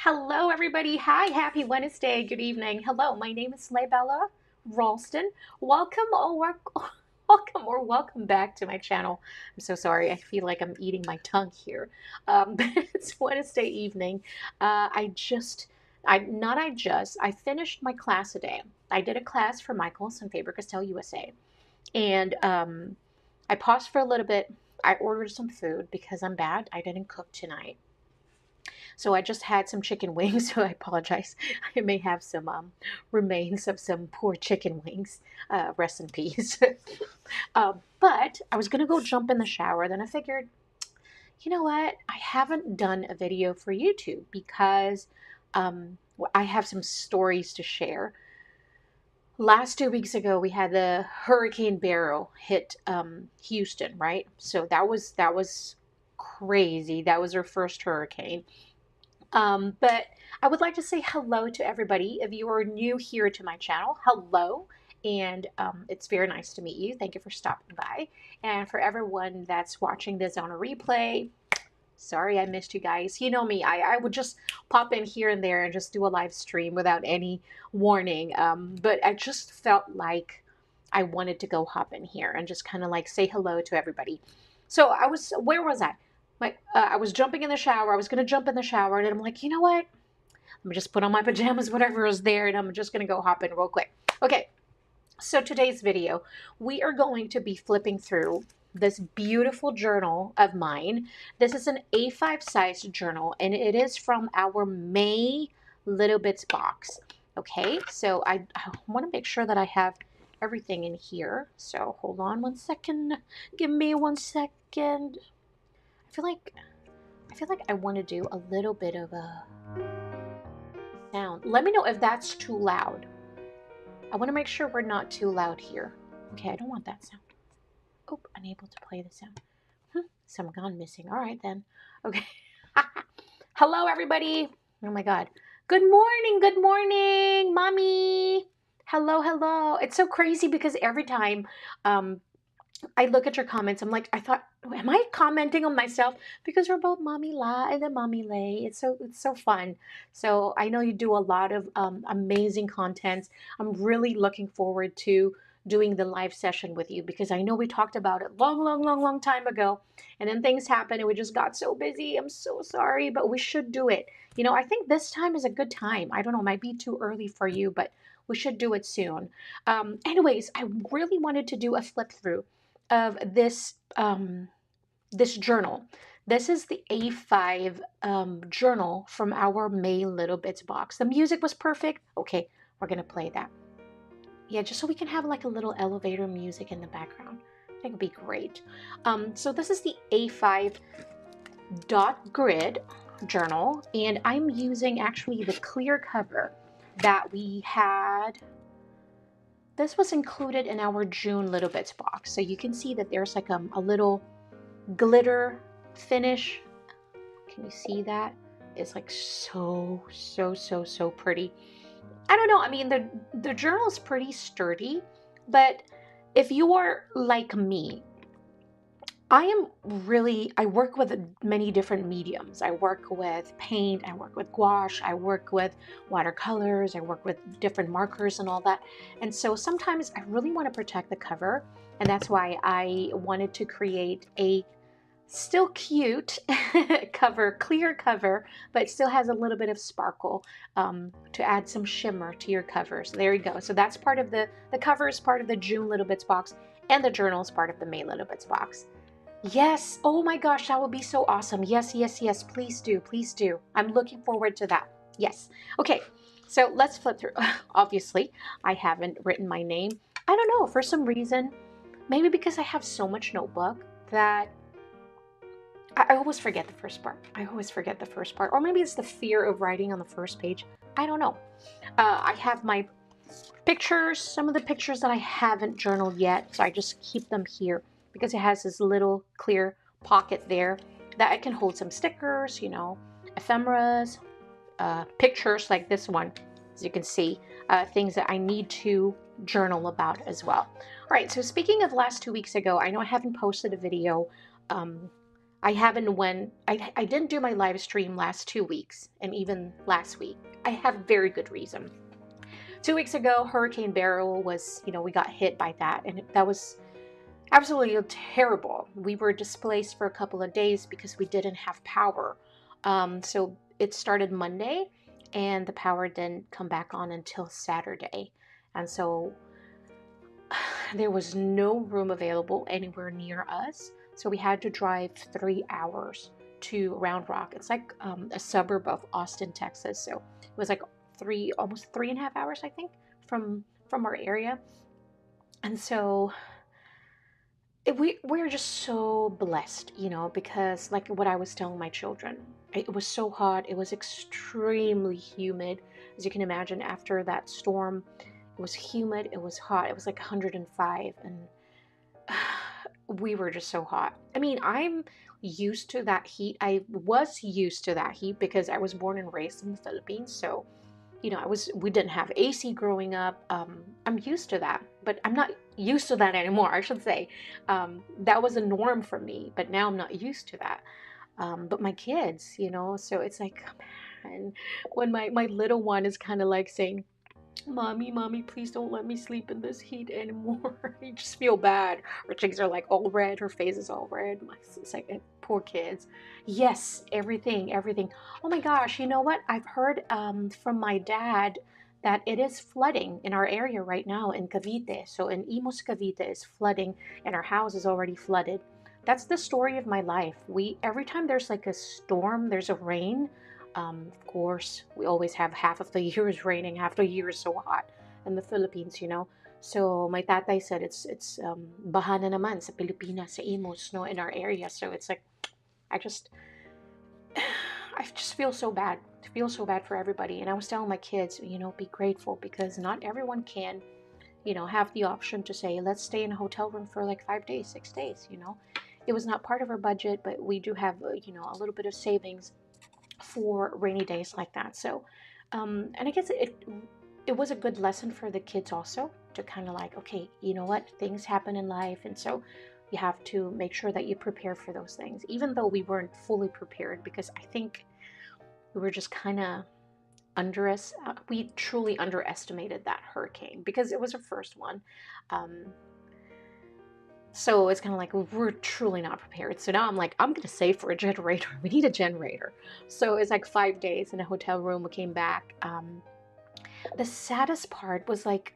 Hello, everybody. Hi, happy Wednesday. Good evening. Hello, my name is Bella Ralston. Welcome welcome back to my channel. I'm so sorry. I feel like I'm eating my tongue here. But it's Wednesday evening. I finished my class today. I did a class for Michaels and Faber-Castell USA. And I paused for a little bit. I ordered some food because I'm bad. I didn't cook tonight. So I just had some chicken wings, so I apologize. I may have some remains of some poor chicken wings. Rest in peace. But I was going to go jump in the shower. Then I figured, you know what? I haven't done a video for YouTube because I have some stories to share. Last 2 weeks ago, we had the Hurricane Beryl hit Houston, right? So that was crazy. That was our first hurricane. But I would like to say hello to everybody. If you are new here to my channel, hello. And it's very nice to meet you. Thank you for stopping by. And for everyone that's watching this on a replay, sorry I missed you guys. You know me, I would just pop in here and there and just do a live stream without any warning. But I just felt like I wanted to go hop in here and just kind of like say hello to everybody. So where was I? I was jumping in the shower. I was going to jump in the shower, and I'm like, you know what? Let me just put on my pajamas, whatever is there, and I'm just going to go hop in real quick. Okay, so today's video, we are going to be flipping through this beautiful journal of mine. This is an A5 sized journal, and it is from our May Little Bits box. Okay, so I want to make sure that I have everything in here. So hold on one second. Give me 1 second. I feel like I want to do a little bit of a sound. Let me know if that's too loud. I want to make sure we're not too loud here. Okay, I don't want that sound. Oh, unable to play the sound. Some gone missing. All right then. Okay. Hello, everybody. Oh my God. Good morning, mommy. Hello, hello. It's so crazy because every time I look at your comments, I'm like, I thought, am I commenting on myself? Because we're both Mommy La and then Mommy Lay. It's so fun. So I know you do a lot of amazing contents. I'm really looking forward to doing the live session with you because I know we talked about it long time ago, and then things happened and we just got so busy. I'm so sorry, but we should do it. You know, I think this time is a good time. I don't know, it might be too early for you, but we should do it soon. Anyways, I really wanted to do a flip through of this journal. This is the A5 journal from our May Little Bits box. The music was perfect. Okay, we're gonna play that. Yeah, just so we can have like a little elevator music in the background. I think it'd be great. So this is the A5 dot grid journal, and I'm using actually the clear cover that we had. This was included in our June Little Bits box. So you can see that there's like a little glitter finish. Can you see that? It's like so pretty. I don't know. I mean, the journal is pretty sturdy, but if you are like me, I work with many different mediums. I work with paint, I work with gouache, I work with watercolors, I work with different markers and all that. And so sometimes I really want to protect the cover, and that's why I wanted to create a still cute cover, clear cover, but it still has a little bit of sparkle to add some shimmer to your cover. So there you go. So that's part of the cover is part of the June Little Bits box, and the journal is part of the May Little Bits box. Yes. Oh my gosh, that would be so awesome. Yes, yes, yes. Please do. Please do. I'm looking forward to that. Yes. Okay. So let's flip through. Obviously, I haven't written my name. I don't know. For some reason, maybe because I have so much notebook that I always forget the first part. I always forget the first part. Or maybe it's the fear of writing on the first page. I don't know. I have my pictures, some of the pictures that I haven't journaled yet. So I just keep them here, because it has this little clear pocket there that I can hold some stickers, you know, ephemeras, pictures like this one, as you can see, things that I need to journal about as well. All right, so speaking of last 2 weeks ago, I know I haven't posted a video I didn't do my live stream last 2 weeks and even last week. I have very good reason. 2 weeks ago, Hurricane Beryl was, we got hit by that, and that was absolutely terrible. We were displaced for a couple of days because we didn't have power. So it started Monday, and the power didn't come back on until Saturday. And so there was no room available anywhere near us. So we had to drive 3 hours to Round Rock. It's like a suburb of Austin, Texas. So it was like almost 3.5 hours, I think, from our area. And so we're just so blessed, because like what I was telling my children, it was so hot. It was extremely humid. As you can imagine, after that storm, it was humid, it was hot, it was like 105, and we were just so hot. I mean, I'm used to that heat. I was used to that heat because I was born and raised in the Philippines. So, we didn't have AC growing up. I'm used to that, but I'm not used to that anymore, I should say. That was a norm for me, but now I'm not used to that. But my kids, so it's like, man, when my little one is kind of like saying, Mommy, please don't let me sleep in this heat anymore. You just feel bad. Her cheeks are like all red. Her face is all red. It's like, poor kids. Yes, everything. Oh my gosh, you know what? I've heard from my dad that it is flooding in our area right now in Cavite. So in Imus, Cavite is flooding, and our house is already flooded. That's the story of my life. Every time there's like a storm, there's a rain. Of course, we always have half of the year is raining, half the year is so hot in the Philippines. So my tatay said it's baha na naman sa Pilipinas, sa Imus, no, in our area. So it's like I just I just feel so bad. I feel so bad for everybody. And I was telling my kids, be grateful because not everyone can, have the option to say, let's stay in a hotel room for like 5 days, 6 days. It was not part of our budget, but we do have, a little bit of savings for rainy days like that. So, and I guess it was a good lesson for the kids also to kind of like, okay, you know what, things happen in life, and so you have to make sure that you prepare for those things, even though we weren't fully prepared, because I think we were just kind of we truly underestimated that hurricane because it was our first one. Um, so it's kind of like we're truly not prepared. So now I'm like, I'm going to save for a generator. We need a generator. So it's like 5 days in a hotel room. We came back. The saddest part was like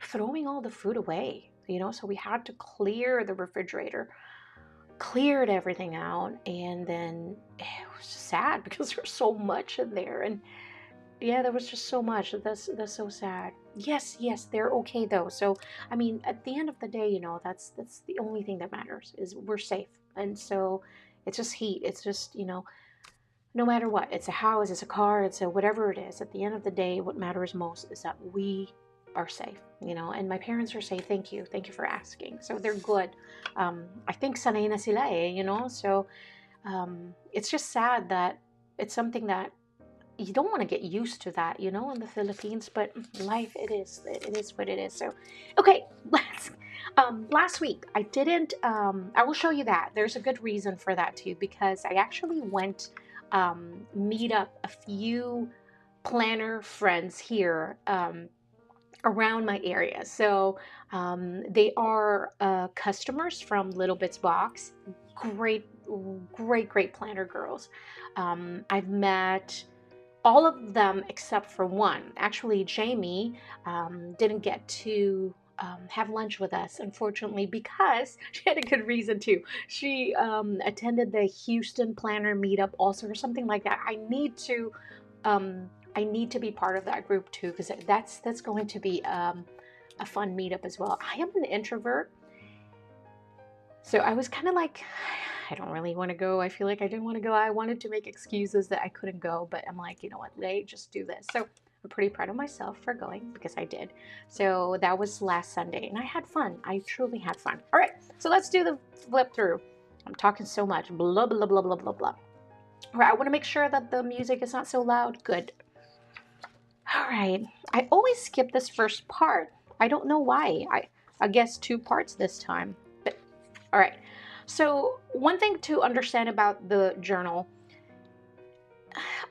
throwing all the food away, so we had to clear the refrigerator, cleared everything out. And then it was sad because there's so much in there. And yeah, there was just so much. That's so sad. Yes, they're okay though. So I mean, at the end of the day, that's the only thing that matters is we're safe. And so it's just heat. It's just no matter what. It's a house, it's a car, it's a whatever it is. At the end of the day, what matters most is that we are safe. And my parents are safe. Thank you for asking. So they're good. I think sanay na sila So it's just sad that it's something that you don't want to get used to that, in the Philippines, but life, it is what it is. So, okay, last week I didn't, I will show you that. There's a good reason for that too, because I actually went, meet up a few planner friends here, around my area. So, they are, customers from Little Bits Box. Great planner girls. I've met all of them except for one. Actually, Jamie didn't get to have lunch with us, unfortunately, because she had a good reason too. She attended the Houston Planner Meetup also, or something like that. I need to be part of that group too, because that's going to be a fun meetup as well. I am an introvert, so I was kind of like, I don't really want to go. I feel like I didn't want to go. I wanted to make excuses that I couldn't go, but I'm like, you know what, Lay, just do this. So I'm pretty proud of myself for going because I did. So that was last Sunday, and I had fun. I truly had fun. All right, so let's do the flip through. I'm talking so much, blah, blah, blah, blah, blah, blah. All right, I want to make sure that the music is not so loud. Good. All right, I always skip this first part. I don't know why. I guess 2 parts this time. But all right. So one thing to understand about the journal,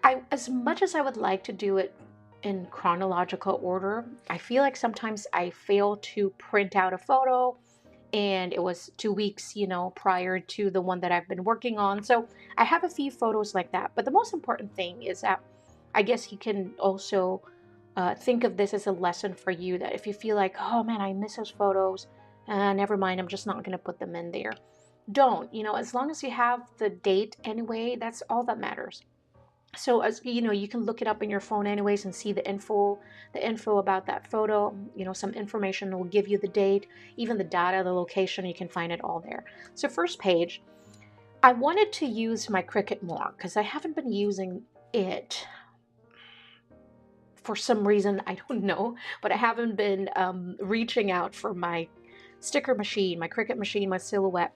as much as I would like to do it in chronological order, I feel like sometimes I fail to print out a photo and it was 2 weeks, prior to the one that I've been working on. So I have a few photos like that. But the most important thing is that I guess you can also think of this as a lesson for you, that if you feel like, oh man, I miss those photos, never mind, I'm just not going to put them in there. Don't, as long as you have the date anyway, that's all that matters. So as you can look it up in your phone anyways and see the info about that photo. Some information will give you the date, even the data, the location. You can find it all there. So first page, I wanted to use my Cricut more because I haven't been using it for some reason. I don't know, but I haven't been reaching out for my sticker machine, my Cricut machine, my Silhouette.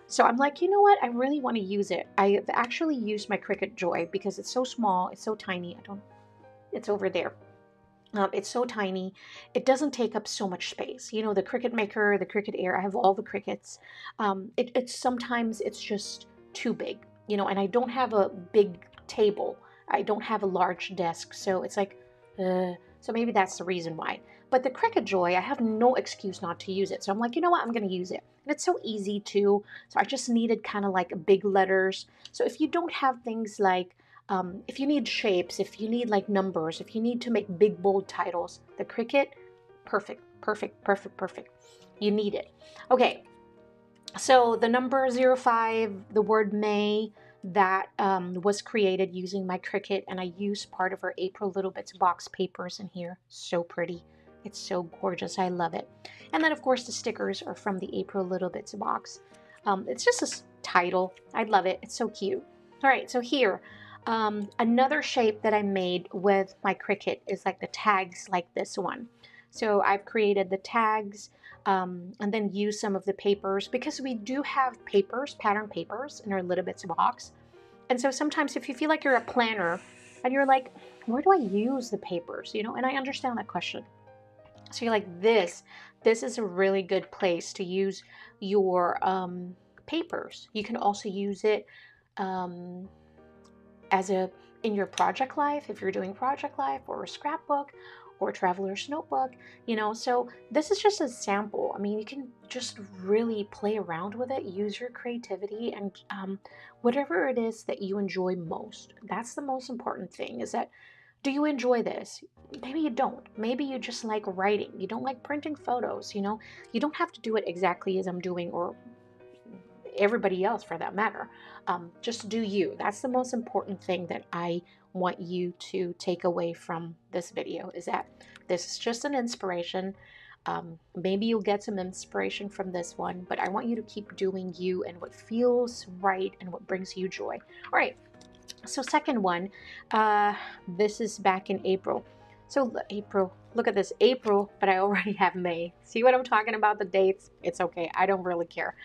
So I'm like, you know what? I really want to use it. I've actually used my Cricut Joy because it's so small, it's so tiny. It's over there. It's so tiny. It doesn't take up so much space. The Cricut Maker, the Cricut Air, I have all the Cricuts. It's sometimes it's just too big, and I don't have a big table. I don't have a large desk. So it's like, so maybe that's the reason why. But the Cricut Joy, I have no excuse not to use it. So I'm like, you know what? I'm going to use it. And it's so easy too. So I just needed kind of like big letters. So if you don't have things like, if you need shapes, if you need like numbers, if you need to make big bold titles, the Cricut, perfect, perfect, perfect, perfect. You need it. Okay, so the number 05, the word May, that was created using my Cricut, and I used part of our April Little Bits box papers in here. So pretty. It's so gorgeous. I love it. And then, of course, the stickers are from the April Little Bits box. It's just a title. I love it. It's so cute. All right, so here, another shape that I made with my Cricut is like the tags like this one. So I've created the tags and then use some of the papers because we do have papers, pattern papers in our Little Bits box. And so sometimes if you feel like you're a planner and you're like, where do I use the papers? And I understand that question. So you're like, this is a really good place to use your papers. You can also use it um, in your project life, if you're doing project life or a scrapbook or a traveler's notebook, so this is just a sample. I mean, you can just really play around with it, use your creativity, and whatever it is that you enjoy most. That's the most important thing, is that, do you enjoy this? Maybe you don't. Maybe you just like writing. You don't like printing photos, you don't have to do it exactly as I'm doing, or everybody else for that matter. Just do you. That's the most important thing that I want you to take away from this video, is that this is just an inspiration. Maybe you'll get some inspiration from this one, but I want you to keep doing you and what feels right and what brings you joy. All right, so second one, this is back in April. So April, look at this, April, but I already have May. See what I'm talking about, the dates? It's okay, I don't really care.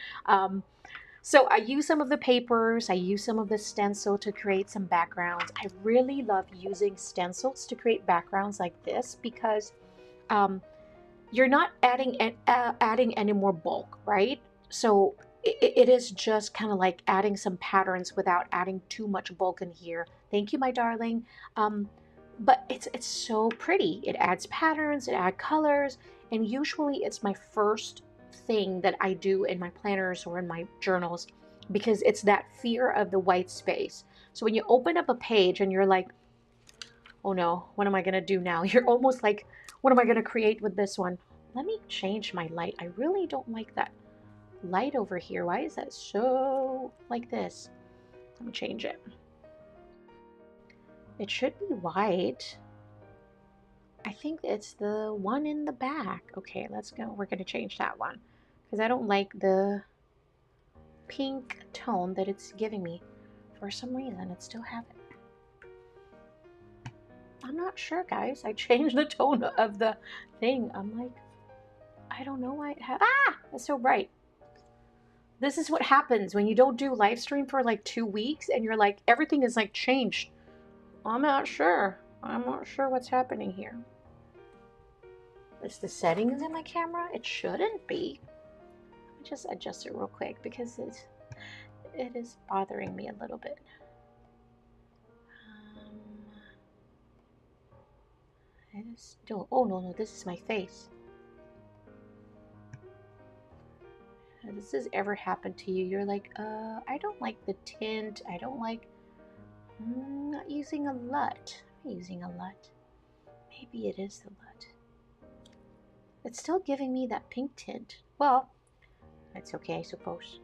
So I use some of the papers, I use some of the stencil to create some backgrounds. I really love using stencils to create backgrounds like this because you're not adding any more bulk, right? So it is just kind of like adding some patterns without adding too much bulk in here. Thank you, my darling. But it's so pretty. It adds patterns, it adds colors, and usually it's my first thing that I do in my planners or in my journals because it's that fear of the white space. So when you open up a page and you're like, oh no, what am I going to do now? You're almost like, what am I going to create with this one? Let me change my light. I really don't like that light over here. Why is that so like this? Let me change it. It should be white. I think it's the one in the back. Okay, let's go. We're going to change that one because I don't like the pink tone that it's giving me. For some reason, it still have it. I'm not sure, guys. I changed the tone of the thing. I'm like, I don't know why it has. Ah! It's so bright. This is what happens when you don't do live stream for like 2 weeks and you're like, everything is like changed. I'm not sure. I'm not sure what's happening here. Is the settings in my camera? It shouldn't be. Let me just adjust it real quick because it is bothering me a little bit. It is still, oh no, this is my face. Has this ever happened to you? You're like, I don't like the tint. I don't like, not using a LUT. I'm using a LUT. Maybe it is the LUT. It's still giving me that pink tint. Well, that's okay, I suppose.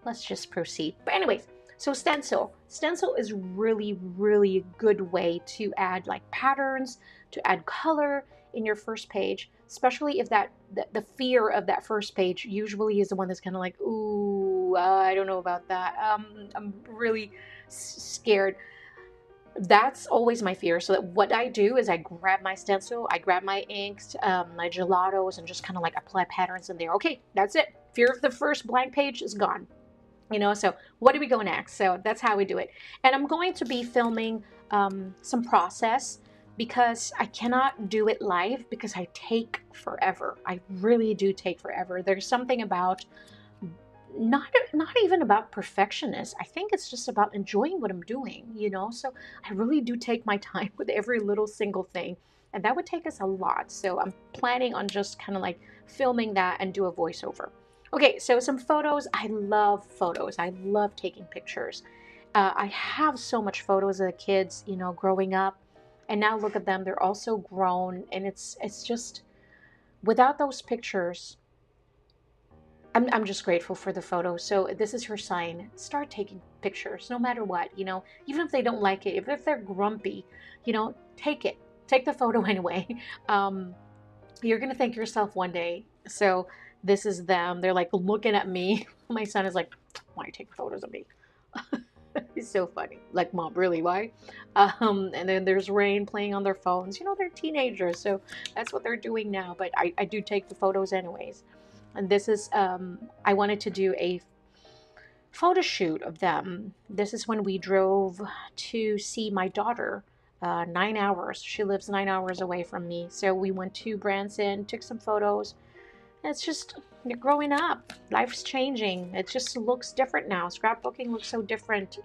Let's just proceed. But anyways, so stencil. Stencil is really, really a good way to add like patterns, to add color in your first page, especially if the fear of that first page usually is the one that's kind of like, ooh, I don't know about that. I'm really scared. That's always my fear. So that what I do is I grab my stencil, I grab my inks, my gelatos, and just kind of like apply patterns in there. Okay, that's it. Fear of the first blank page is gone. You know, so what do we go next? So that's how we do it. And I'm going to be filming some process because I cannot do it live because I take forever. I really do take forever. There's something about not even about perfectionist. I think it's just about enjoying what I'm doing, you know? So I really do take my time with every little single thing. And that would take us a lot. So I'm planning on just kind of like filming that and do a voiceover. Okay, so some photos. I love photos. I love taking pictures. I have so much photos of the kids, you know, growing up. And now look at them. They're also grown. And it's just, without those pictures, I'm just grateful for the photo. So this is her sign. Start taking pictures, no matter what, you know, even if they don't like it, if they're grumpy, you know, take it. Take the photo anyway. You're going to thank yourself one day. So this is them. They're like looking at me. My son is like, why are you taking photos of me? It's so funny. Like, Mom, really, why? And then there's Rain playing on their phones. You know, they're teenagers, so that's what they're doing now. But I do take the photos anyways. And this is, I wanted to do a photo shoot of them. This is when we drove to see my daughter, 9 hours. She lives 9 hours away from me. So we went to Branson, took some photos. It's just, you're growing up. Life's changing. It just looks different now. Scrapbooking looks so different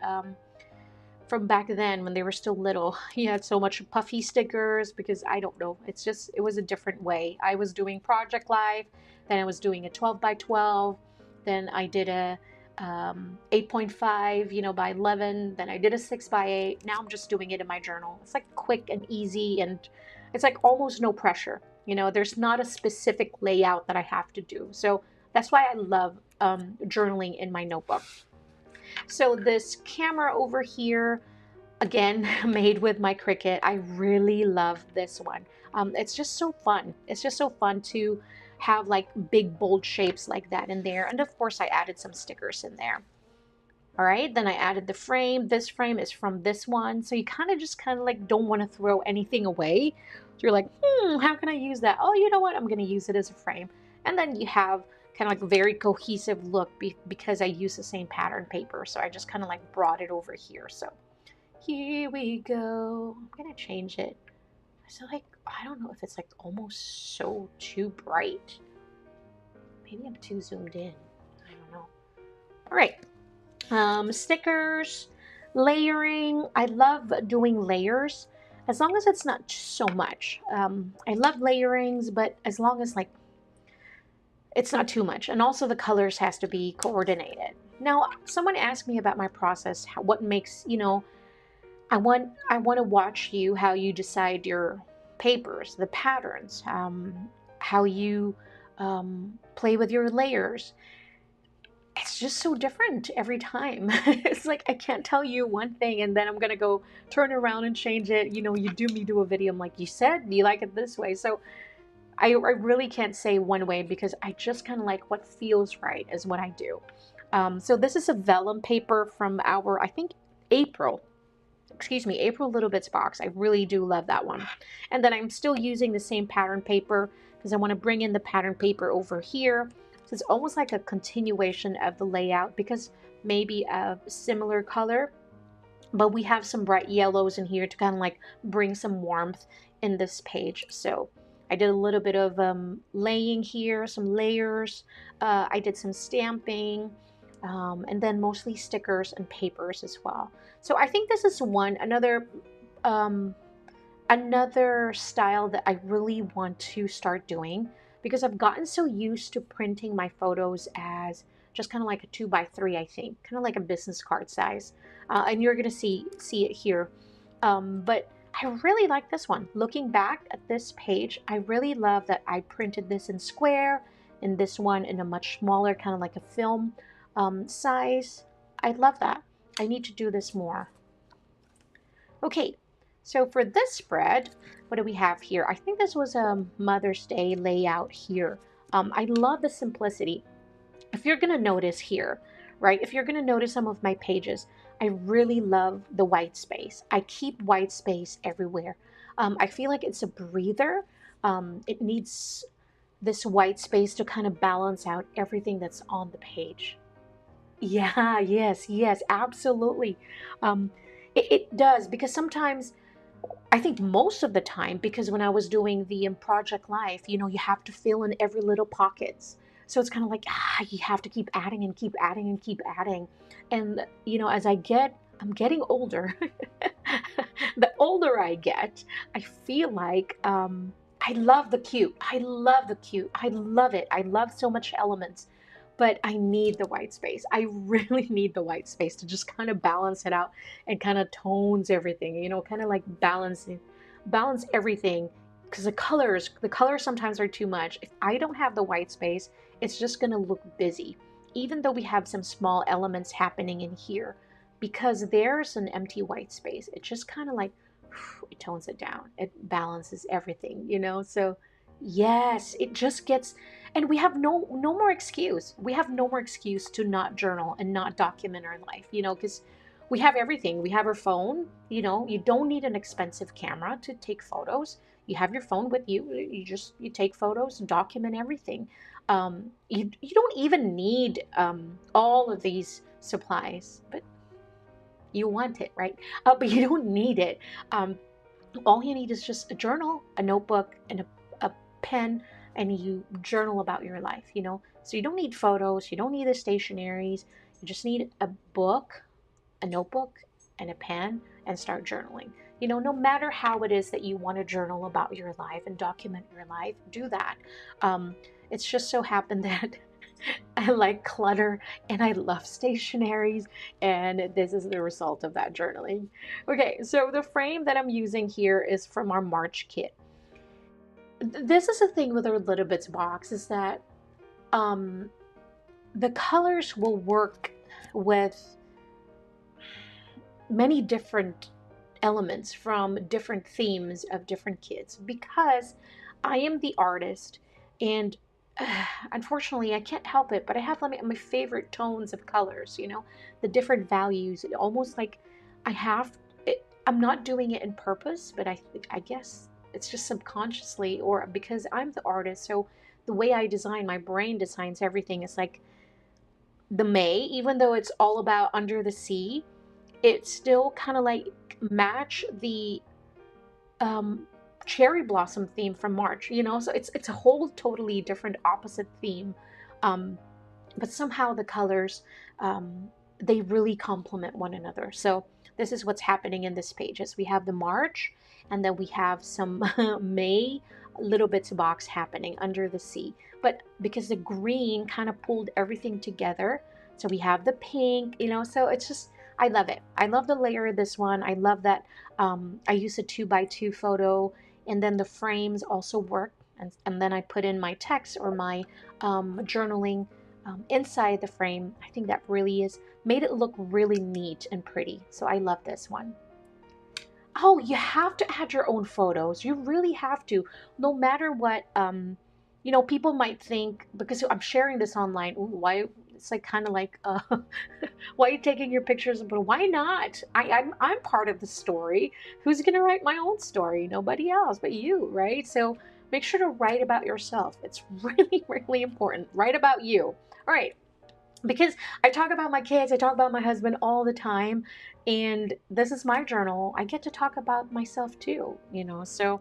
from back then when they were still little. You had so much puffy stickers because I don't know. It's just, it was a different way. I was doing Project Life, then I was doing a 12 by 12, then I did a 8.5, you know, by 11, then I did a 6 by 8. Now I'm just doing it in my journal. It's like quick and easy, and it's like almost no pressure. You know, there's not a specific layout that I have to do. So that's why I love journaling in my notebook. So this camera over here, again, made with my Cricut. I really love this one. It's just so fun. It's just so fun to have like big bold shapes like that in there. And of course I added some stickers in there. All right, then I added the frame. This frame is from this one. So you kind of like don't want to throw anything away. So you're like, how can I use that? Oh, you know what? I'm going to use it as a frame. And then you have kind of like a very cohesive look because I use the same pattern paper. So I just kind of like brought it over here. So here we go. I'm going to change it. So like, I don't know if it's like almost so too bright. Maybe I'm too zoomed in. I don't know. All right. Stickers, layering. I love doing layers as long as it's not so much. I love layerings, but as long as like it's not too much. And also the colors has to be coordinated. Now, someone asked me about my process, what makes, you know, I want to watch you, how you decide your papers, the patterns, how you play with your layers. It's just so different every time. It's like I can't tell you one thing and then I'm gonna go turn around and change it. You know, you do me do a video. I'm like, you said you like it this way. So I really can't say one way because I just kind of like what feels right is what I do. So this is a vellum paper from our, I think, April Little Bits box. I really do love that one. And then I'm still using the same pattern paper because I want to bring in the pattern paper over here. So it's almost like a continuation of the layout because maybe a similar color, but we have some bright yellows in here to kind of like bring some warmth in this page. So I did a little bit of laying here, some layers. I did some stamping, and then mostly stickers and papers as well. So I think this is um, another style that I really want to start doing, because I've gotten so used to printing my photos as just kind of like a 2 by 3, I think, kind of like a business card size. And you're gonna see it here. But I really like this one. Looking back at this page, I really love that I printed this in square, and this one in a much smaller, kind of like a film size. I love that. I need to do this more. Okay, so for this spread, what do we have here? I think this was a Mother's Day layout here. I love the simplicity. If you're going to notice here, right, if you're going to notice some of my pages, I really love the white space. I keep white space everywhere. I feel like it's a breather. It needs this white space to kind of balance out everything that's on the page. Yeah, yes, yes, absolutely. Um, it does, because sometimes, I think most of the time, because when I was doing the Project Life, you have to fill in every little pockets. So it's kind of like, you have to keep adding and keep adding and keep adding. And, as I'm getting older. The older I get, I feel like I love the cute. I love the cute. I love it. I love so much elements, but I need the white space. I really need the white space to just kind of balance it out and kind of tones everything, kind of like balance everything, because the colors sometimes are too much. If I don't have the white space, it's just going to look busy, even though we have some small elements happening in here. Because there's an empty white space, it just kind of like it tones it down, it balances everything, so yes, it just gets. And we have no more excuse. We have no more excuse to not journal and not document our life, because we have everything. We have our phone. You don't need an expensive camera to take photos. You have your phone with you. You take photos and document everything. You don't even need all of these supplies, but you want it, right? But you don't need it. All you need is just a journal, a notebook, and a pen, and you journal about your life, So you don't need photos, you don't need the stationaries, you just need a book, a notebook, and a pen, and start journaling. No matter how it is that you want to journal about your life and document your life, do that. It's just so happened that I like clutter and I love stationaries, and this is the result of that journaling. Okay, so the frame that I'm using here is from our March kit. This is the thing with our Little Bits box, is that um, the colors will work with many different elements from different themes of different kids, because I am the artist, and unfortunately I can't help it, but I have my favorite tones of colors, the different values, almost like I have it. I'm not doing it in purpose, but I guess it's just subconsciously, or because I'm the artist, so the way I design, my brain designs everything. Is like the May, even though it's all about under the sea, it still kind of like match the um, cherry blossom theme from March, so it's a whole totally different opposite theme, um, but somehow the colors, they really complement one another. So this is what's happening in this page, is we have the March, and then we have some May Little Bits box happening under the sea, but because the green kind of pulled everything together, so we have the pink, so it's just, I love it. I love the layer of this one. I love that I use a 2 by 2 photo, and then the frames also work, and then I put in my text or my journaling inside the frame. I think that really is made it look really neat and pretty. So I love this one. Oh, you have to add your own photos. You really have to, no matter what. People might think, because I'm sharing this online, ooh, why? It's like kind of like, why are you taking your pictures? But why not? I'm part of the story. Who's gonna write my own story? Nobody else but you, right? So make sure to write about yourself. It's really, really important. Write about you. All right. Because I talk about my kids, I talk about my husband all the time, and this is my journal. I get to talk about myself too, So,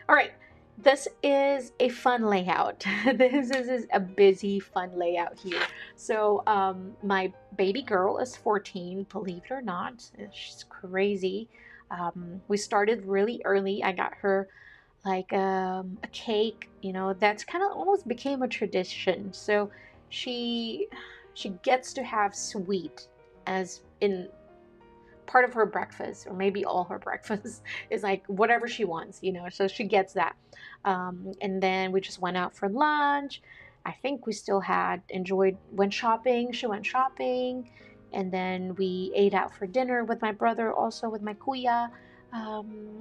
all right. This is a fun layout. This is a busy, fun layout here. So, my baby girl is 14, believe it or not. She's crazy. We started really early. I got her like a cake, that's kind of almost became a tradition. So she she gets to have sweet as in part of her breakfast, or maybe all her breakfast is like whatever she wants, so she gets that. And then we just went out for lunch. I think we still had enjoyed, went shopping, she went shopping, and then we ate out for dinner with my brother, also with my kuya.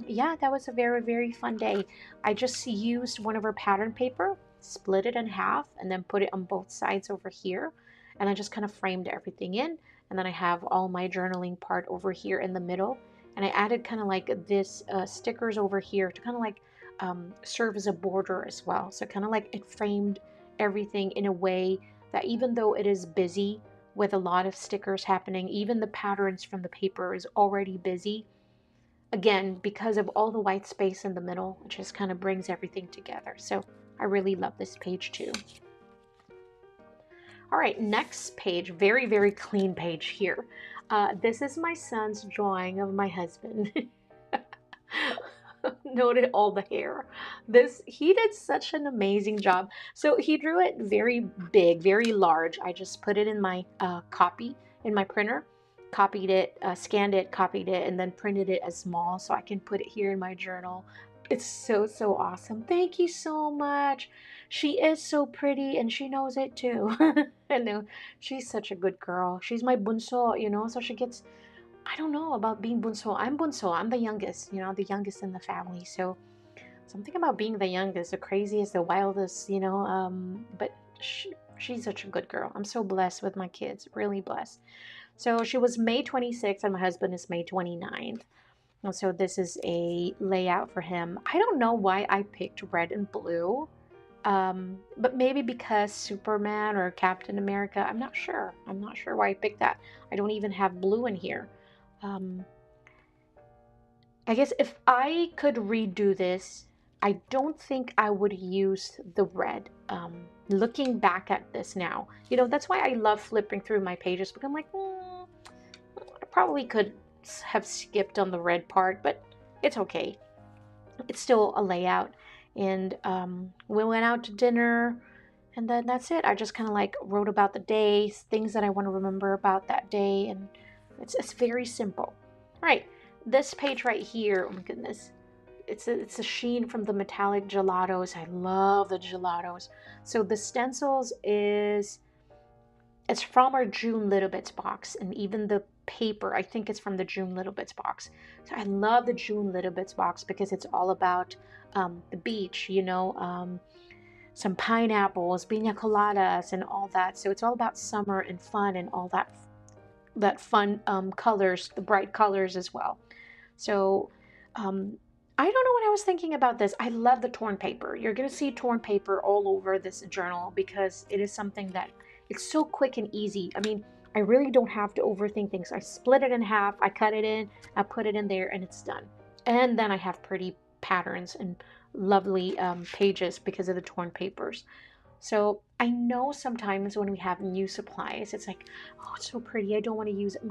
Yeah, that was a very, very fun day. I just used one of her pattern paper, split it in half, and then put it on both sides over here, and I just kind of framed everything in. And then I have all my journaling part over here in the middle, and I added kind of like this stickers over here to kind of like serve as a border as well. So kind of like it framed everything in a way that even though it is busy with a lot of stickers happening, even the patterns from the paper is already busy. Again, because of all the white space in the middle, it just kind of brings everything together. So I really love this page too. All right, next page, very, very clean page here. This is my son's drawing of my husband. Noted all the hair. He did such an amazing job. So he drew it very big, very large. I just put it in my copy in my printer, copied it, scanned it, copied it, and then printed it as small so I can put it here in my journal. It's so, so awesome. Thank you so much. She is so pretty and she knows it too. I know she's such a good girl. She's my bunso, so she gets, I don't know about being bunso. I'm bunso. I'm the youngest, the youngest in the family. So something about being the youngest, the craziest, the wildest, but she's such a good girl. I'm so blessed with my kids, really blessed. So she was May 26th and my husband is May 29th. And so this is a layout for him. I don't know why I picked red and blue. But maybe because Superman or Captain America, I'm not sure. I'm not sure why I picked that. I don't even have blue in here. Um, I guess if I could redo this, I don't think I would use the red. Looking back at this now, that's why I love flipping through my pages, because I'm like, I probably could have skipped on the red part, but it's okay. It's still a layout. And we went out to dinner, and then that's it. I just kind of like wrote about the day, things that I want to remember about that day, and it's very simple. All right, this page right here, oh my goodness, it's a sheen from the metallic gelatos. I love the gelatos. So the stencils it's from our June Little Bits box, and even the paper, I think it's from the June Little Bits box. So I love the June Little Bits box because it's all about the beach, some pineapples, piña coladas, and all that. So it's all about summer and fun and all that fun colors, the bright colors as well. So I don't know what I was thinking about this. I love the torn paper. You're going to see torn paper all over this journal because it is something that it's so quick and easy. I mean, I really don't have to overthink things. I split it in half, I cut it in, I put it in there, and it's done. And then I have pretty patterns and lovely pages because of the torn papers. So I know sometimes when we have new supplies, it's like, oh, it's so pretty. I don't want to use it.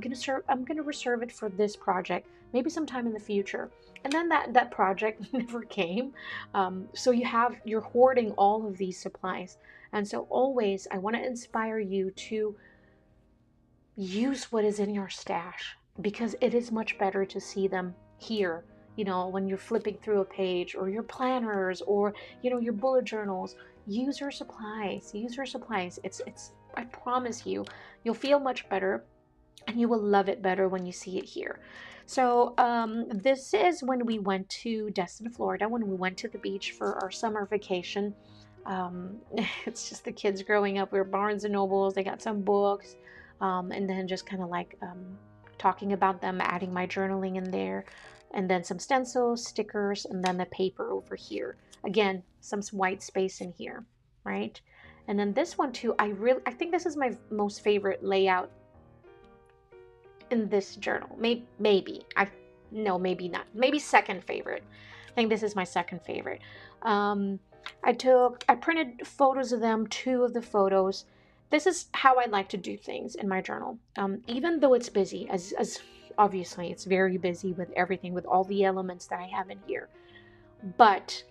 I'm gonna reserve it for this project, maybe sometime in the future. And then that project never came. So you're hoarding all of these supplies. And so always, I want to inspire you to use what is in your stash because it is much better to see them here, when you're flipping through a page or your planners or, your bullet journals. Use your supplies. Use your supplies. It's I promise you'll feel much better and you will love it better when you see it here. So this is when we went to Destin, Florida, when we went to the beach for our summer vacation. It's just the kids growing up. We were Barnes and Nobles. They got some books, and then just kind of like talking about them, adding my journaling in there, and then some stencils, stickers, and then the paper over here. Again, some white space in here, right? And then this one too, I think this is my most favorite layout in this journal. Maybe. No, maybe not. Maybe second favorite. I think this is my second favorite. Um, I printed photos of them, two of the photos. This is how I like to do things in my journal. Even though it's busy, as obviously it's very busy with everything, with all the elements that I have in here. But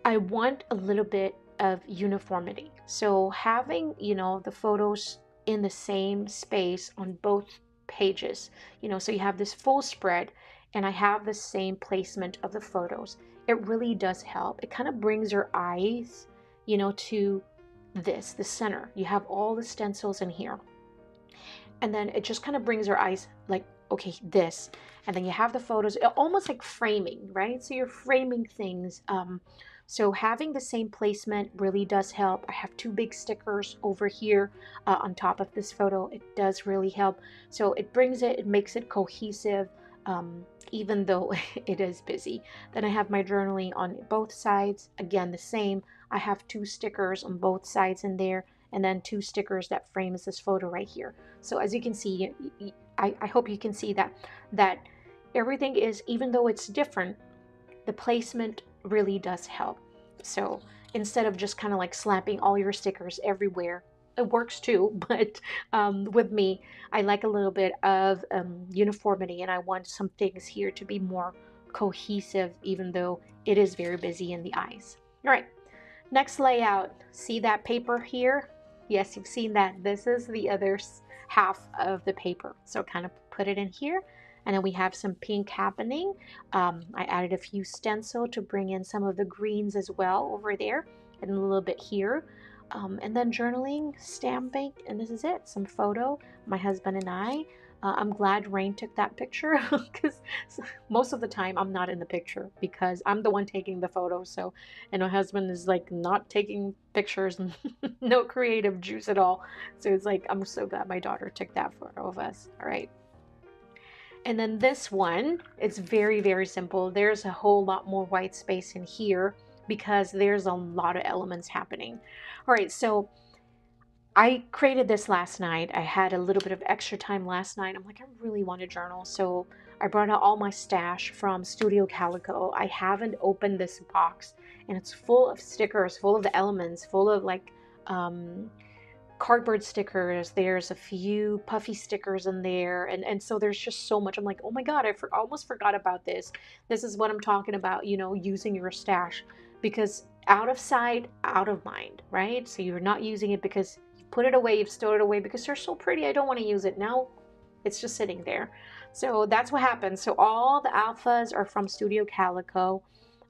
I want a little bit of uniformity. So having, the photos in the same space on both pages, so you have this full spread and I have the same placement of the photos. It really does help. It kind of brings your eyes, to the center. You have all the stencils in here. And then it just kind of brings your eyes like, okay, this. And then you have the photos, almost like framing, right? So you're framing things. So having the same placement really does help. I have two big stickers over here on top of this photo. It does really help. So it makes it cohesive, even though it is busy. Then I have my journaling on both sides. Again, the same. I have two stickers on both sides in there, and then two stickers that frames this photo right here. So as you can see, I hope you can see that everything is, even though it's different, the placement really does help. So instead of just kind of like slapping all your stickers everywhere, it works too, but with me, I like a little bit of uniformity, and I want some things here to be more cohesive, even though it is very busy in the eyes. All right, next layout. See that paper here? Yes, you've seen that. This is the other half of the paper. So kind of put it in here. And then we have some pink happening. I added a few stencil to bring in some of the greens as well over there, and a little bit here. And then journaling, stamping, and this is it. Some photo, my husband and I. I'm glad Rain took that picture because most of the time I'm not in the picture because I'm the one taking the photo. So, and my husband is like not taking pictures and no creative juice at all. So it's like, I'm so glad my daughter took that photo of us. All right. And then this one, it's very, very simple. There's a whole lot more white space in here because there's a lot of elements happening. All right, so I created this last night. I had a little bit of extra time last night. I'm like, I really want to journal. So I brought out all my stash from Studio Calico. I haven't opened this box, and it's full of stickers, full of the elements, full of like cardboard stickers. There's a few puffy stickers in there, and so there's just so much. I'm like, oh my god, I almost forgot about this. This is what I'm talking about, using your stash, because out of sight, out of mind, right? So you're not using it because you put it away, you've stored it away because they're so pretty, I don't want to use it. Now it's just sitting there. So that's what happens. So all the alphas are from Studio Calico,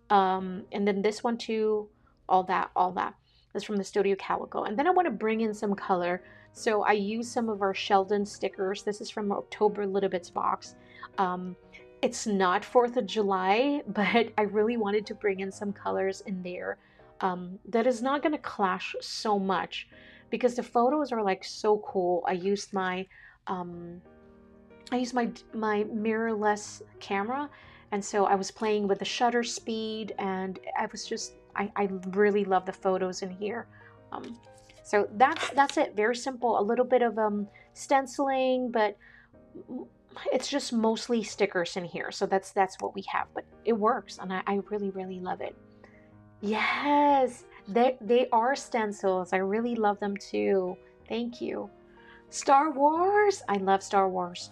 and then this one too, all that is from the Studio Calico. And then I want to bring in some color. So I use some of our Sheldon stickers. This is from October Little Bits box. It's not 4th of July, but I really wanted to bring in some colors in there that is not going to clash so much because the photos are like so cool. I used my my mirrorless camera, and so I was playing with the shutter speed, and I really love the photos in here. So that's it. Very simple. A little bit of stenciling, but it's just mostly stickers in here. So that's what we have, but it works, and I really, really love it. Yes, they are stencils. I really love them too. Thank you. Star Wars. I love Star Wars.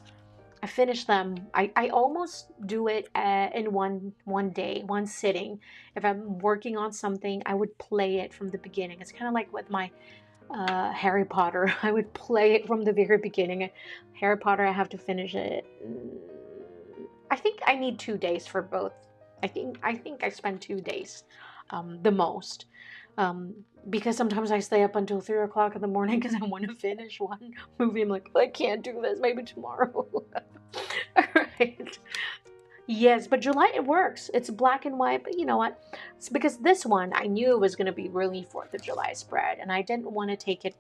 I finished them. I almost do it in one day, one sitting. If I'm working on something, I would play it from the beginning. It's kind of like with my Harry Potter. I would play it from the very beginning. Harry Potter, I have to finish it. I think I need 2 days for both. I think I spend 2 days, the most. Because sometimes I stay up until 3 o'clock in the morning because I want to finish one movie. I'm like, I can't do this. Maybe tomorrow. All right. Yes, but July, it works. It's black and white, but you know what? It's because this one, I knew it was going to be really 4th of July spread, and I didn't want to take it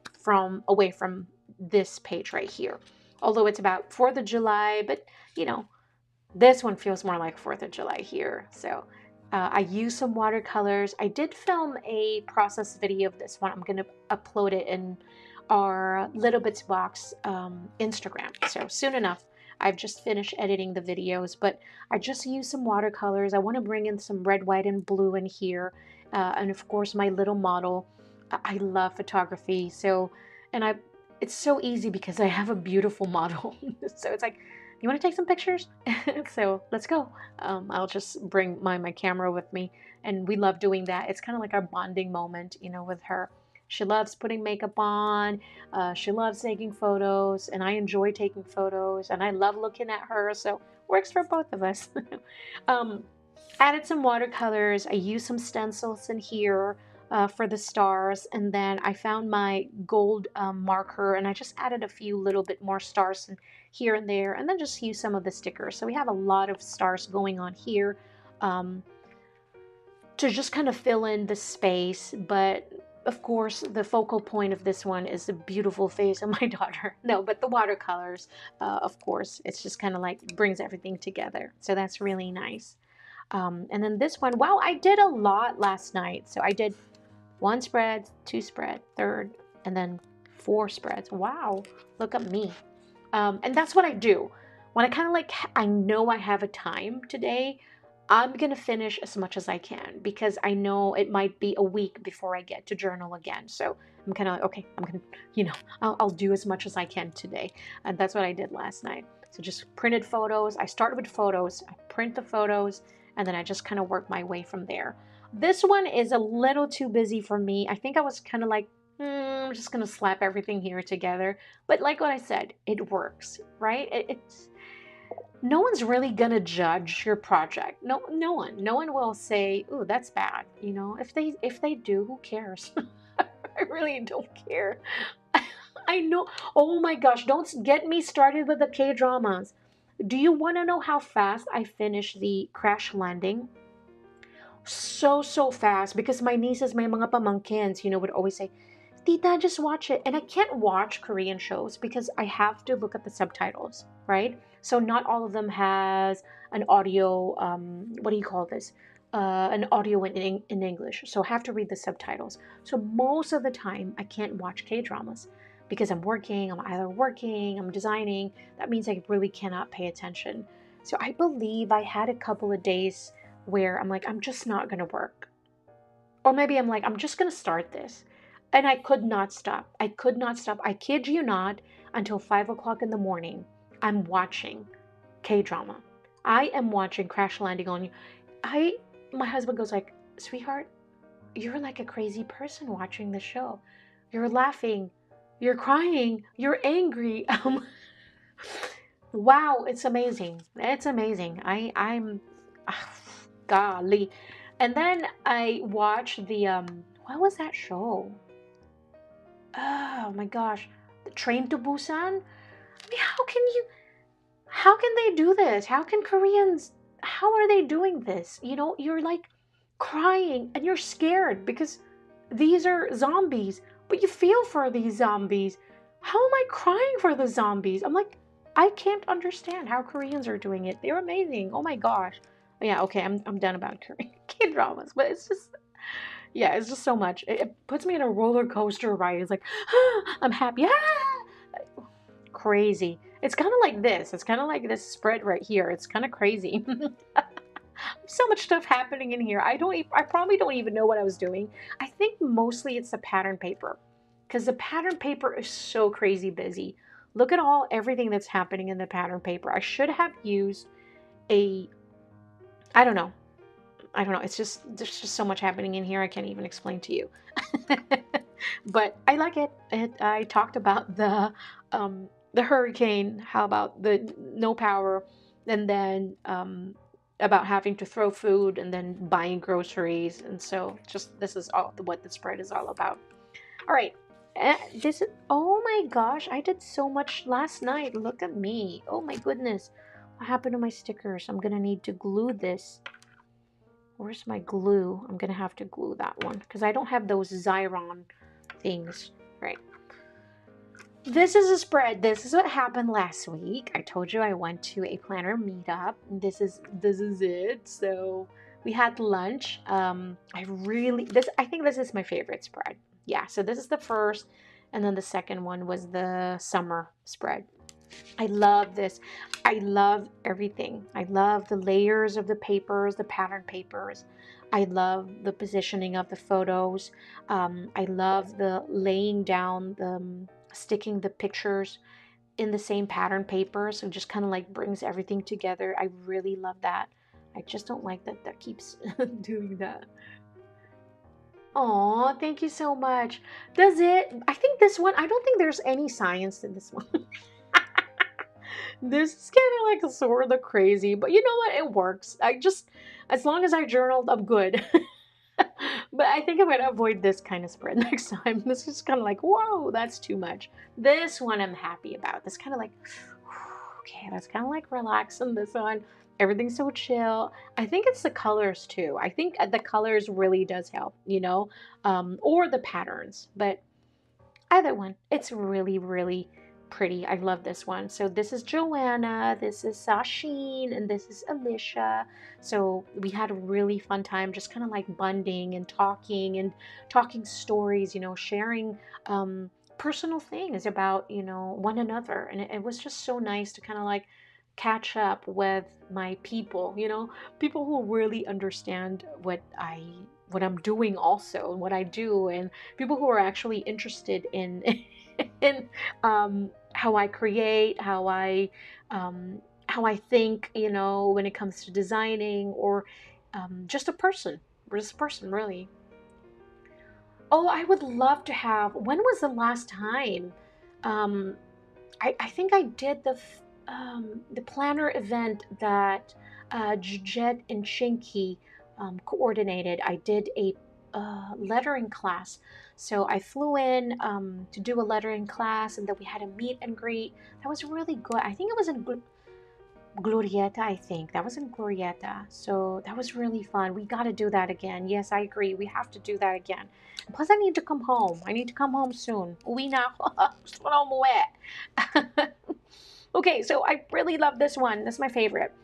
away from this page right here. Although it's about 4th of July, but this one feels more like 4th of July here. So I used some watercolors. I did film a process video of this one. I'm going to upload it in our Little Bits box Instagram. So soon enough, I've just finished editing the videos, but I just used some watercolors. I want to bring in some red, white, and blue in here. And of course, my little model. I love photography. So, and it's so easy because I have a beautiful model. So it's like, you want to take some pictures? So let's go. I'll just bring my camera with me. And we love doing that. It's kind of like our bonding moment, with her. She loves putting makeup on. She loves taking photos, and I enjoy taking photos, and I love looking at her. So works for both of us. um, Added some watercolors. I used some stencils in here for the stars, and then I found my gold marker, and I just added a few little bit more stars here and there, and then just use some of the stickers. So we have a lot of stars going on here. Um, to just kind of fill in the space. But of course, the focal point of this one is the beautiful face of my daughter. No, but the watercolors, of course, it's just kind of like brings everything together. So that's really nice. And then this one, wow, I did a lot last night. So I did one spread, two spread, third, and then four spreads. Wow, look at me. And that's what I do. When I kind of like, I know I have a time today, I'm going to finish as much as I can because I know it might be a week before I get to journal again. So I'm kind of like, okay, I'm going to, I'll do as much as I can today. And that's what I did last night. So just printed photos. I started with photos. I print the photos, and then I just kind of work my way from there. This one is a little too busy for me. I think I was kind of like, I'm just going to slap everything here together. But like what I said, it works, right? It's no one's really gonna judge your project. No one will say, "Ooh, that's bad." If they do, who cares? I really don't care. I know. Oh my gosh, don't get me started with the K-dramas. Do you want to know how fast I finished the Crash Landing? So fast because my nieces, my mga pamangkins, would always say, Tita, just watch it. And I can't watch Korean shows because I have to look at the subtitles, right? So not all of them has an audio, what do you call this? An audio in English. So I have to read the subtitles. So most of the time, I can't watch K-dramas because I'm working, I'm either working, I'm designing. That means I really cannot pay attention. So I believe I had a couple of days where I'm like, I'm just not going to work. Or maybe I'm like, I'm just going to start this. And I could not stop. I could not stop. I kid you not, until 5 o'clock in the morning, I'm watching K-drama. I am watching Crash Landing on You. My husband goes like, sweetheart, you're like a crazy person watching the show. You're laughing, you're crying, you're angry. Wow, it's amazing. It's amazing. I'm golly. And then I watched the what was that show? Oh my gosh. The Train to Busan? I mean, how can they do this? How are they doing this? You're like crying and you're scared because these are zombies, but you feel for these zombies. How am I crying for the zombies? I'm like, I can't understand how Koreans are doing it. They're amazing. Oh my gosh. Yeah, okay, I'm done about Korean K-dramas, but it's just, yeah, it's just so much. It puts me in a roller coaster ride. It's like, I'm happy. Crazy. It's kind of like this. It's kind of like this spread right here. It's kind of crazy. So much stuff happening in here. I probably don't even know what I was doing. I think mostly it's the pattern paper because the pattern paper is so crazy busy. Look at everything that's happening in the pattern paper. I should have used a, I don't know. I don't know. There's just so much happening in here. I can't even explain to you. But I like it. I talked about the hurricane. How about the no power, and then about having to throw food and then buying groceries. And so just this is all what the spread is all about. All right. Oh my gosh, I did so much last night. Look at me. Oh my goodness. What happened to my stickers? I'm going to need to glue this. Where's my glue? I'm going to have to glue that one because I don't have those Xyron things. Right. This is a spread. This is what happened last week. I told you I went to a planner meetup. This is it. So we had lunch. I think this is my favorite spread. Yeah, so this is the first, and then the second one was the summer spread. I love this. I love everything. I love the layers of the papers, the pattern papers. I love the positioning of the photos. I love the laying down, the sticking the pictures in the same pattern paper. So it just kind of like brings everything together. I really love that. I just don't like that that keeps doing that. Oh, thank you so much. Does it? I think this one, I don't think there's any science in this one. This is kind of like sort of crazy, but you know what? It works. I just, as long as I journaled, I'm good. But I think I'm gonna avoid this kind of spread next time. This is kind of like, whoa, that's too much. This one I'm happy about. This kind of like, okay, that's kind of like relaxing. This one, everything's so chill. I think it's the colors too. I think the colors really does help, or the patterns. But either one, it's really, really pretty. I love this one. So this is Joanna, this is Sasheen, and this is Alicia. So we had a really fun time just kind of like bonding and talking stories, sharing personal things about, one another. And it was just so nice to kind of like catch up with my people, people who really understand what I'm doing also and what I do, and people who are actually interested in in how I create, how I think, when it comes to designing, or just a person, really. Oh, I would love to have. When was the last time? Um, I think I did the planner event that Jet and Shinky coordinated. I did a lettering class. So I flew in to do a lettering class, and then we had a meet and greet. That was really good. I think it was in Glorieta, I think. That was in Glorieta. So that was really fun. We got to do that again. Yes, I agree. We have to do that again. Plus, I need to come home. I need to come home soon. Uwi na ako. Gusto ko na umuwi. Okay, so I really love this one. That's my favorite.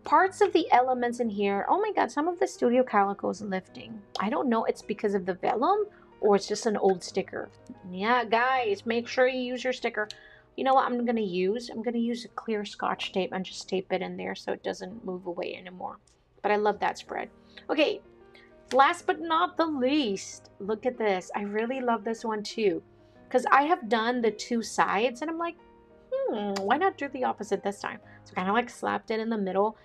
Parts of the elements in here. Oh my god, some of the Studio Calico is lifting. I don't know it's because of the vellum or it's just an old sticker. Yeah, guys, make sure you use your sticker. You know what I'm gonna use? I'm gonna use a clear Scotch tape and just tape it in there so it doesn't move away anymore. But I love that spread. Okay, last but not the least, look at this. I really love this one too. Because I have done the two sides and I'm like, why not do the opposite this time? So kind of like slapped it in the middle.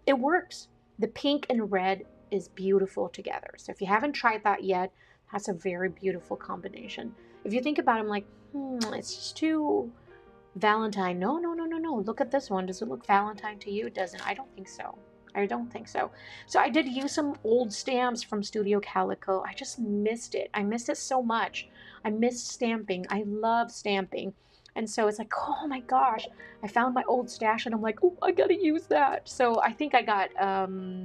It works. The pink and red is beautiful together. So if you haven't tried that yet, that's a very beautiful combination. If you think about it, I'm like, it's just too Valentine. No, no, no, no, no. Look at this one. Does it look Valentine to you? It doesn't. I don't think so. I don't think so. So I did use some old stamps from Studio Calico. I just missed it. I missed it so much. I missed stamping. I love stamping. And so it's like, oh my gosh, I found my old stash and I'm like, oh, I gotta use that. So I think I got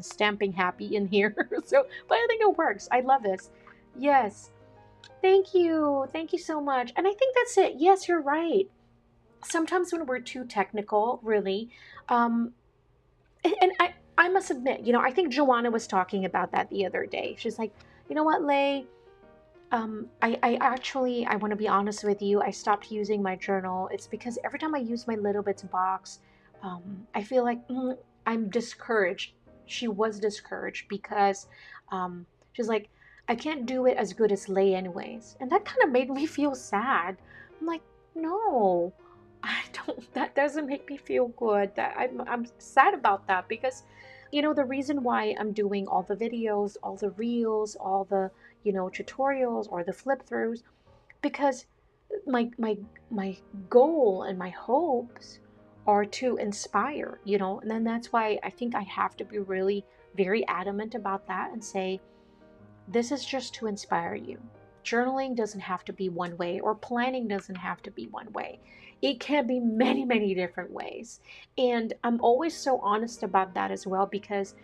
stamping happy in here. So, but I think it works. I love this. Yes. Thank you. Thank you so much. And I think that's it. Yes, you're right. Sometimes when we're too technical, really, um, and I must admit, I think Joanna was talking about that the other day. She's like, you know what, Lay? I actually, I want to be honest with you. I stopped using my journal. It's because every time I use my little bits box, I feel like I'm discouraged. She was discouraged because she's like, I can't do it as good as Lay anyways. And that kind of made me feel sad. I'm like, no, I don't, that doesn't make me feel good. That I'm sad about that because, the reason why I'm doing all the videos, all the reels, all the, tutorials or the flip throughs, because my goal and my hopes are to inspire, and then that's why I think I have to be really very adamant about that and say, this is just to inspire you. Journaling doesn't have to be one way, or planning doesn't have to be one way. It can be many, many different ways. And I'm always so honest about that as well because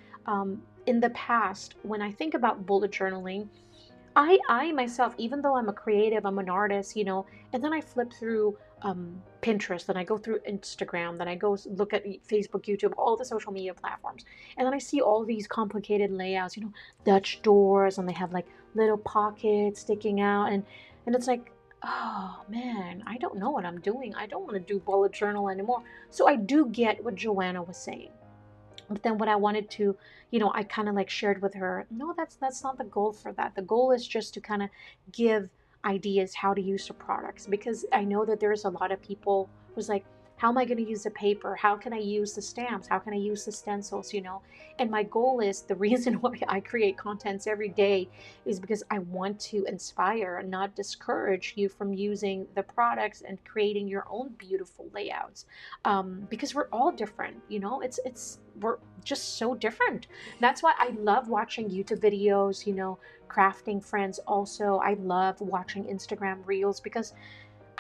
in the past, when I think about bullet journaling, I myself, even though I'm a creative, I'm an artist, and then I flip through Pinterest, then I go through Instagram, then I go look at Facebook, YouTube, all the social media platforms, and then I see all these complicated layouts, Dutch doors, and they have like little pockets sticking out, and it's like, oh man, I don't know what I'm doing. I don't want to do bullet journal anymore. So I do get what Joanna was saying. But then what I wanted to, I kind of like shared with her, no, that's not the goal for that. The goal is just to kind of give ideas how to use the products, because I know that there's a lot of people who's like, how am I going to use the paper? How can I use the stamps? How can I use the stencils? And my goal is, the reason why I create contents every day is because I want to inspire and not discourage you from using the products and creating your own beautiful layouts, because we're all different. We're just so different. That's why I love watching YouTube videos, crafting friends. Also, I love watching Instagram reels, because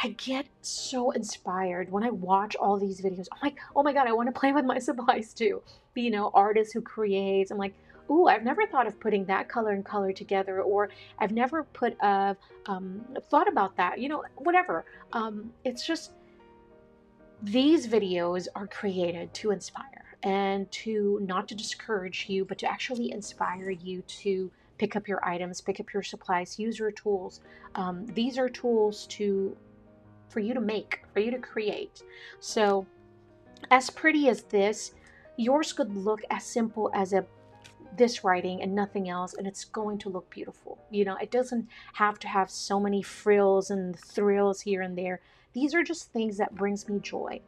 I get so inspired when I watch all these videos. I'm like, oh my God, I want to play with my supplies too. Artists who create. I'm like, ooh, I've never thought of putting that color and color together, or I've never thought about that, whatever. It's just, these videos are created to inspire, and to not to discourage you, but to actually inspire you to pick up your items, pick up your supplies, use your tools. These are tools for you to make, for you to create. So as pretty as this, yours could look as simple as this writing and nothing else, and it's going to look beautiful. It doesn't have to have so many frills and thrills here and there. These are just things that brings me joy.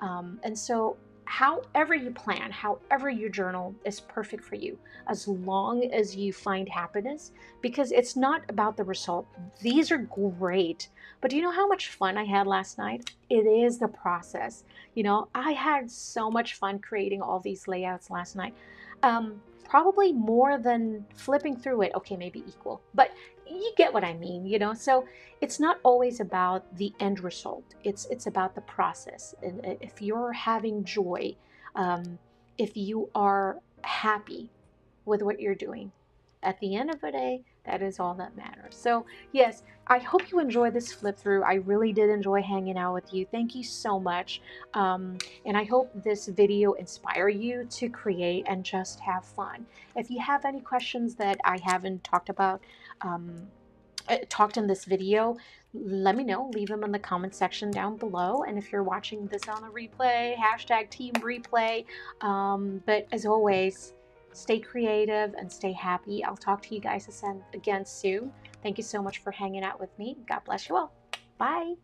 And so however you plan, however you journal is perfect for you, as long as you find happiness, because it's not about the result. These are great, but do you know how much fun I had last night? It is the process. I had so much fun creating all these layouts last night. Probably more than flipping through it. Okay, maybe equal, but you get what I mean. So it's not always about the end result. It's about the process. And if you're having joy, if you are happy with what you're doing, at the end of the day, that is all that matters. So yes, I hope you enjoyed this flip through. I really did enjoy hanging out with you. Thank you so much. And I hope this video inspire you to create and just have fun. If you have any questions that I haven't talked in this video, let me know. Leave them in the comment section down below. And if you're watching this on a replay, hashtag team replay. But as always, stay creative and stay happy. I'll talk to you guys again soon. Thank you so much for hanging out with me. God bless you all. Bye.